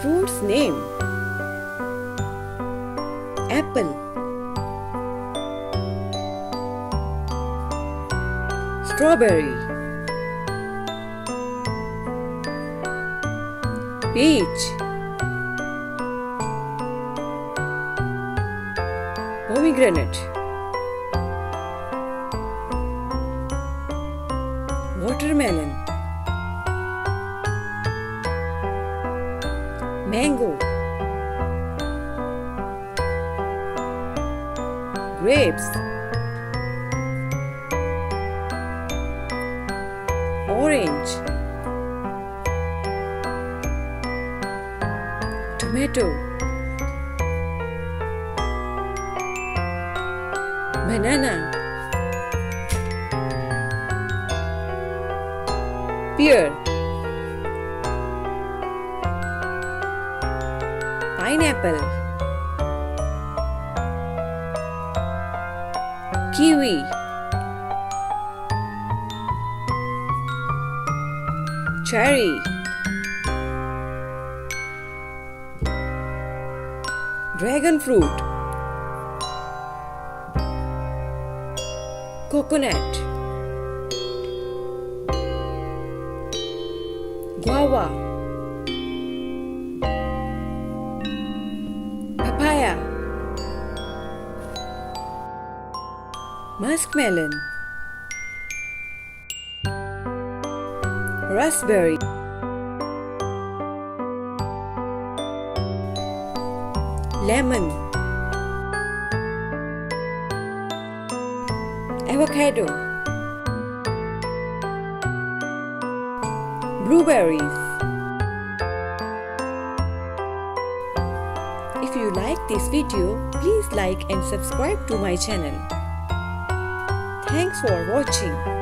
Fruit's name: apple, strawberry, peach, pomegranate, watermelon, mango, grapes, orange, tomato, banana, pear, pineapple, kiwi, cherry, dragon fruit, coconut, guava, papaya, muskmelon, raspberry, lemon, avocado, blueberries. If you like this video, please like and subscribe to my channel. Thanks for watching.